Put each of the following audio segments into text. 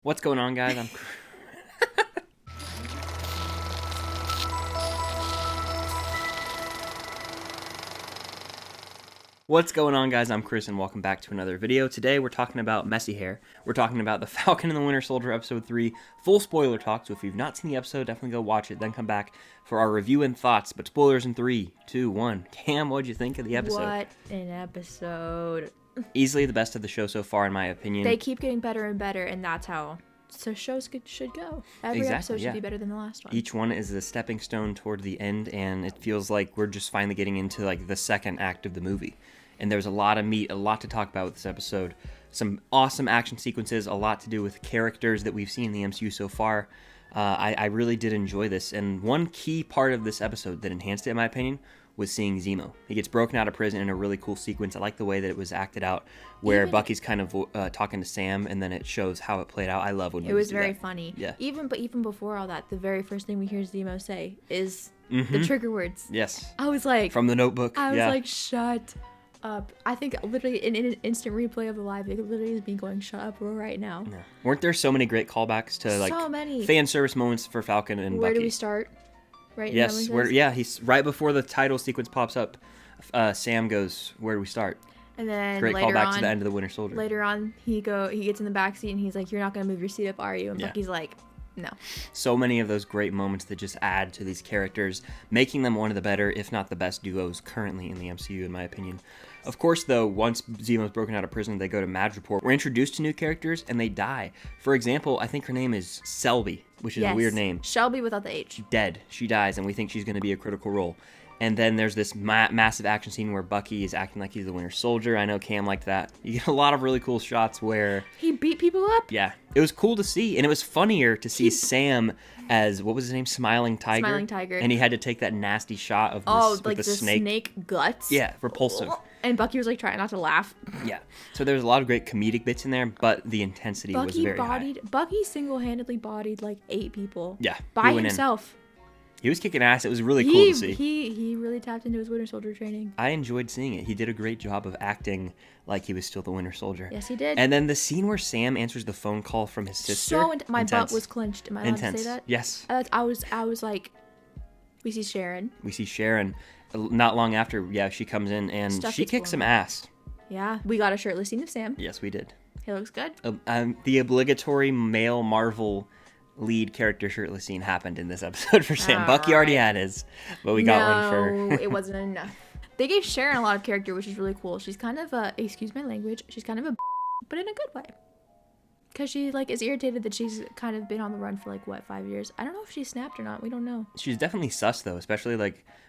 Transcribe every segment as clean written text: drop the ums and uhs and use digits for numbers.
What's going on, guys? What's going on, guys? I'm Chris, and welcome back to another video. Today, we're talking about messy hair. We're talking about the Falcon and the Winter Soldier episode 3, full spoiler talk. So if you've not seen the episode, definitely go watch it. Then come back for our review and thoughts. But spoilers in 3, 2, 1. Cam, what'd you think of the episode? What an episode. Easily the best of the show so far, in my opinion. They keep getting better and better, and that's how shows should go. Every episode should be better than the last one. Each one is a stepping stone toward the end, and it feels like we're just finally getting into like the second act of the movie. And there's a lot of meat, a lot to talk about with this episode. Some awesome action sequences, a lot to do with characters that we've seen in the MCU so far. I really did enjoy this. And one key part of this episode that enhanced it, in my opinion, was seeing Zemo. He gets broken out of prison in a really cool sequence. I like the way that it was acted out, where Bucky's kind of talking to Sam, and then it shows how it played out. I love when it was very funny. Yeah. Even before all that, the very first thing we hear Zemo say is the trigger words. Yes. I was like, from the Notebook. I was like, shut up. I think literally in an instant replay of the live, it literally is me going, shut up right now. Yeah. Weren't there so many great callbacks to like fan service moments for Falcon and Bucky? Where do we start? Right. Yes. He's right before the title sequence pops up. Sam goes, "Where do we start?" And then great callback to the end of the Winter Soldier. Later on, he gets in the backseat and he's like, "You're not gonna move your seat up, are you?" And Bucky's like, "No." So many of those great moments that just add to these characters, making them one of the better, if not the best duos currently in the MCU, in my opinion. Of course, though, once Zemo's broken out of prison, they go to Madripoor. We're introduced to new characters, and they die. For example, I think her name is Selby, which is a weird name. Shelby without the H. Dead. She dies, and we think she's going to be a critical role. And then there's this massive action scene where Bucky is acting like he's the Winter Soldier. I know Cam liked that. You get a lot of really cool shots where he beat people up. Yeah. It was cool to see, and it was funnier to see Sam as, what was his name? Smiling Tiger. Smiling Tiger. And he had to take that nasty shot of the snake guts. Yeah, repulsive. And Bucky was like trying not to laugh. Yeah. So there's a lot of great comedic bits in there, but the intensity was very high. Bucky single-handedly bodied like 8 people. Yeah. By himself. He was kicking ass. It was really cool to see. He really tapped into his Winter Soldier training. I enjoyed seeing it. He did a great job of acting like he was still the Winter Soldier. Yes, he did. And then the scene where Sam answers the phone call from his sister. My butt was clenched. Am I allowed to say that? Yes. I was like, we see Sharon. Not long after, she comes in and she kicks some ass. Yeah, we got a shirtless scene of Sam. Yes, we did. He looks good. The obligatory male Marvel lead character shirtless scene happened in this episode for Sam. Bucky already had his, but we got one for... it wasn't enough. They gave Sharon a lot of character, which is really cool. She's kind of a, excuse my language, she's kind of a but in a good way. Because she, is irritated that she's kind of been on the run for, 5 years. I don't know if she snapped or not. We don't know. She's definitely sus, though, especially,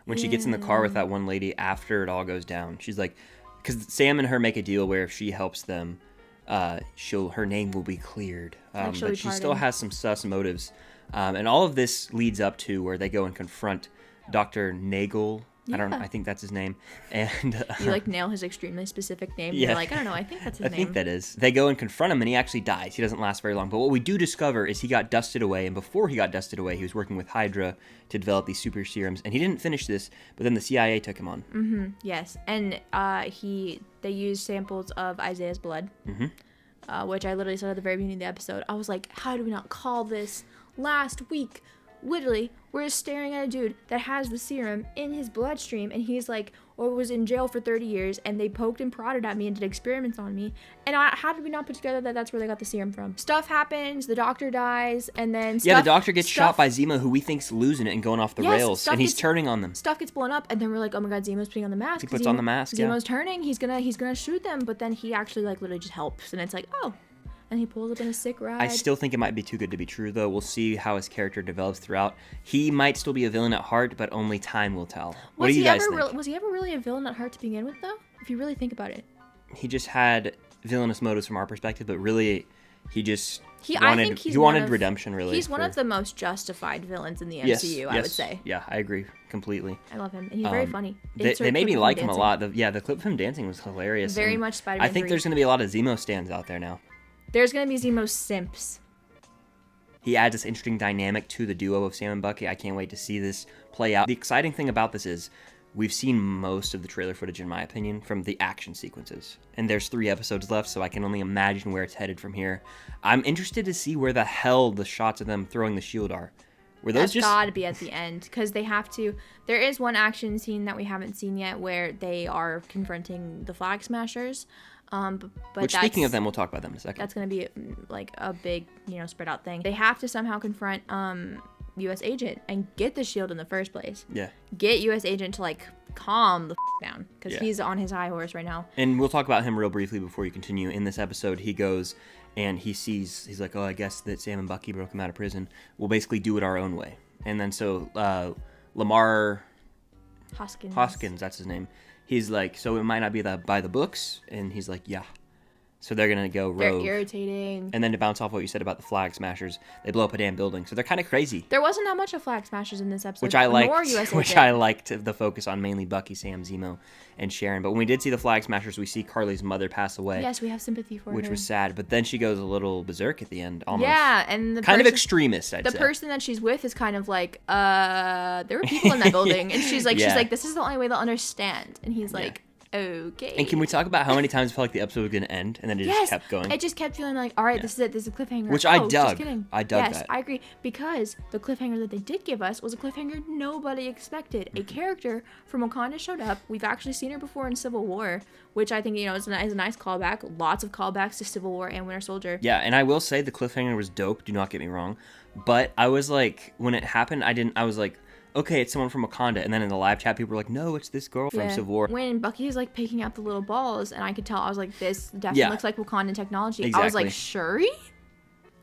when she gets in the car with that one lady after it all goes down. She's like... Because Sam and her make a deal where if she helps them, her name will be cleared. But she still has some sus motives. And all of this leads up to where they go and confront Dr. Nagel. Yeah. I think that's his name. And you nail his extremely specific name. Yeah. You're like, I don't know, I think that's his name. I think that is. They go and confront him and he actually dies. He doesn't last very long. But what we do discover is he got dusted away, and before he got dusted away, he was working with Hydra to develop these super serums. And he didn't finish this, but then the CIA took him on. Mm-hmm. Yes. And they used samples of Isaiah's blood. Mm-hmm. Which I literally said at the very beginning of the episode. I was like, how do we not call this last week? Literally, we're just staring at a dude that has the serum in his bloodstream, and he's was in jail for 30 years, and they poked and prodded at me and did experiments on me. And how did we not put together that that's where they got the serum from? Stuff happens, the doctor dies, and then the doctor gets shot by Zemo, who we think's losing it and going off the rails, and he's turning on them. Stuff gets blown up, and then we're like, oh my god, Zemo's putting on the mask. He puts on the mask, Zemo's turning, he's gonna shoot them, but then he actually literally just helps, and it's like, oh. And he pulls up in a sick ride. I still think it might be too good to be true, though. We'll see how his character develops throughout. He might still be a villain at heart, but only time will tell. What do you guys think? Was he ever really a villain at heart to begin with, though? If you really think about it. He just had villainous motives from our perspective, but really, he wanted redemption, really. He's one of the most justified villains in the MCU, I would say. Yeah, I agree completely. I love him, and he's very funny. They made me like him a lot. The clip of him dancing was hilarious. Very much Spider-Man I think there's going to be a lot of Zemo stands out there now. There's going to be Zemo simps. He adds this interesting dynamic to the duo of Sam and Bucky. I can't wait to see this play out. The exciting thing about this is we've seen most of the trailer footage, in my opinion, from the action sequences. And there's 3 episodes left, so I can only imagine where it's headed from here. I'm interested to see where the hell the shots of them throwing the shield are. Were those That's gotta be at the end, because they have to. There is one action scene that we haven't seen yet where they are confronting the Flag Smashers. But Which, speaking of them, we'll talk about them in a second. That's gonna be like a big, spread out thing. They have to somehow confront U.S. Agent and get the shield in the first place. Yeah. Get U.S. Agent to like calm the down, because Yeah. he's on his high horse right now. And we'll talk about him real briefly before you continue. In this episode, he goes and he's like, oh, I guess that Sam and Bucky broke him out of prison. We'll basically do it our own way. And then so Lamar Hoskins, that's his name. He's like, so it might not be by the books. And he's like, yeah. So they're going to go rogue. They're irritating. And then to bounce off what you said about the Flag Smashers, they blow up a damn building. So they're kind of crazy. There wasn't that much of Flag Smashers in this episode. Which I liked. Nor US Which Agent. I liked the focus on mainly Bucky, Sam, Zemo, and Sharon. But when we did see the Flag Smashers, we see Carly's mother pass away. Yes, we have sympathy for her. Which was sad. But then she goes a little berserk at the end. Almost. Yeah, and the kind of extremist, I'd say. The person that she's with is kind of like, there were people in that building. And she's like, this is the only way they'll understand. And he's like, okay. And can we talk about how many times I felt like the episode was going to end, and then it just kept going? It just kept feeling like, all right, this is it. This is a cliffhanger. Which I Just dug. kidding. I dug yes, that. I agree. Because the cliffhanger that they did give us was a cliffhanger nobody expected. A character from Wakanda showed up. We've actually seen her before in Civil War, which I think, is a nice callback. Lots of callbacks to Civil War and Winter Soldier. Yeah, and I will say the cliffhanger was dope. Do not get me wrong. But I was like, when it happened, I was like, okay, it's someone from Wakanda. And then in the live chat, people were like, no, it's this girl from Civil War. When Bucky was like picking out the little balls, and I could tell, I was like, this definitely looks like Wakandan technology. Exactly. I was like, Shuri?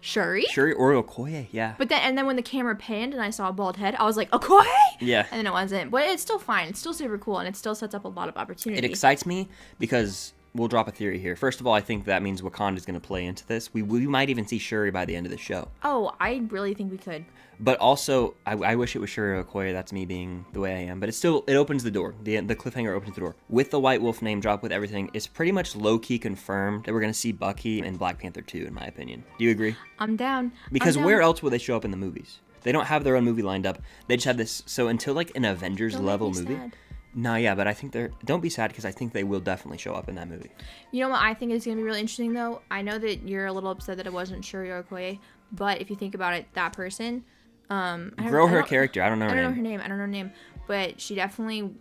Shuri or Okoye, yeah. But then when the camera panned and I saw a bald head, I was like, Okoye? Yeah. And then it wasn't. But it's still fine. It's still super cool, and it still sets up a lot of opportunity. It excites me because we'll drop a theory here. First of all, I think that means Wakanda is going to play into this. We might even see Shuri by the end of the show. Oh, I really think we could. But also, I wish it was Shuri Okoye. That's me being the way I am. But it opens the door. The cliffhanger opens the door. With the White Wolf name drop, with everything, it's pretty much low-key confirmed that we're going to see Bucky in Black Panther 2, in my opinion. Do you agree? I'm down. Because where else will they show up in the movies? They don't have their own movie lined up. They just have this. So until like an Avengers level movie. Sad. No, yeah, but I think don't be sad because I think they will definitely show up in that movie. You know what I think is going to be really interesting, though? I know that you're a little upset that it wasn't Shuri Okoye, but if you think about it, that person... Grow her character. I don't know her name. I don't know her name. But she definitely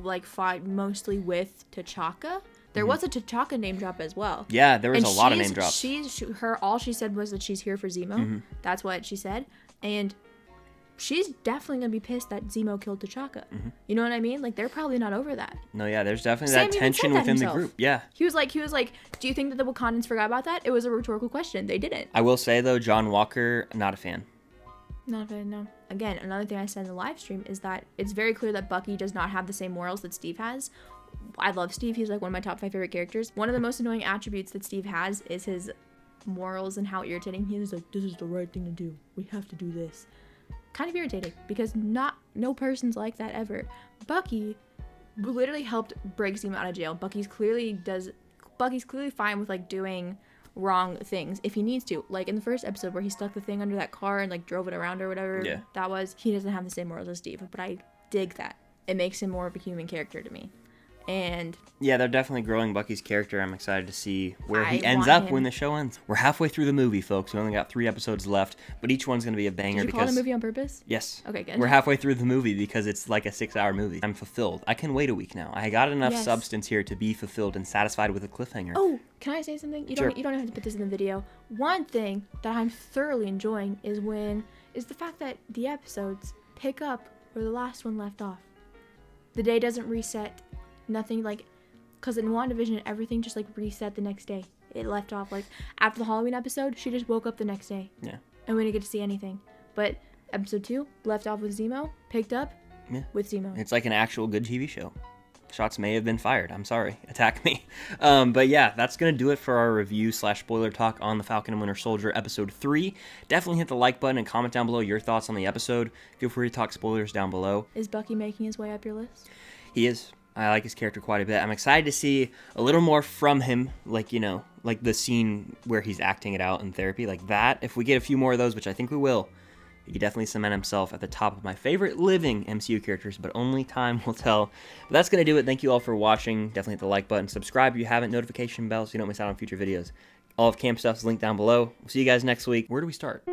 like fought mostly with T'Chaka. There was a T'Chaka name drop as well. Yeah, there was a lot of name drops. All she said was that she's here for Zemo. That's what she said. And she's definitely going to be pissed that Zemo killed T'Chaka. You know what I mean? Like, they're probably not over that. No, yeah, there's definitely Sam that even tension said that within the himself. group. Yeah. He was like, do you think that the Wakandans forgot about that? It was a rhetorical question. They didn't. I will say, though, John Walker, not a fan. Not a fan, no. Again, another thing I said in the live stream is that it's very clear that Bucky does not have the same morals that Steve has. I love Steve. He's like one of my top 5 favorite characters. One of the most annoying attributes that Steve has is his morals and how irritating he is. Like, this is the right thing to do. We have to do this. Kind of irritating because no person's like that ever. Bucky literally helped break Zemo out of jail. Bucky's clearly fine with like doing wrong things if he needs to. Like in the first episode where he stuck the thing under that car and like drove it around or whatever that was. He doesn't have the same morals as Steve, but I dig that. It makes him more of a human character to me. And yeah, they're definitely growing Bucky's character. I'm excited to see where he ends up when the show ends. We're halfway through the movie, folks. We only got 3 episodes left, but each one's going to be a banger. Did you call it a movie on purpose? Yes. Okay, good. We're halfway through the movie because it's like a 6-hour movie. I'm fulfilled. I can wait a week now. I got enough substance here to be fulfilled and satisfied with a cliffhanger. Oh, can I say something? You don't have to put this in the video. One thing that I'm thoroughly enjoying is the fact that the episodes pick up where the last one left off. The day doesn't reset. Nothing like... Because in WandaVision, everything just, like, reset the next day. It left off, like, after the Halloween episode, she just woke up the next day. Yeah. And we didn't get to see anything. But episode 2, left off with Zemo, picked up with Zemo. It's like an actual good TV show. Shots may have been fired. I'm sorry. Attack me. But yeah, that's going to do it for our review / spoiler talk on the Falcon and Winter Soldier episode 3. Definitely hit the like button and comment down below your thoughts on the episode. Feel free to talk spoilers down below. Is Bucky making his way up your list? He is. I like his character quite a bit. I'm excited to see a little more from him, like, like the scene where he's acting it out in therapy, like that. If we get a few more of those, which I think we will, he could definitely cement himself at the top of my favorite living MCU characters, but only time will tell. But that's going to do it. Thank you all for watching. Definitely hit the like button. Subscribe if you haven't. Notification bell so you don't miss out on future videos. All of Camp stuff is linked down below. We'll see you guys next week. Where do we start?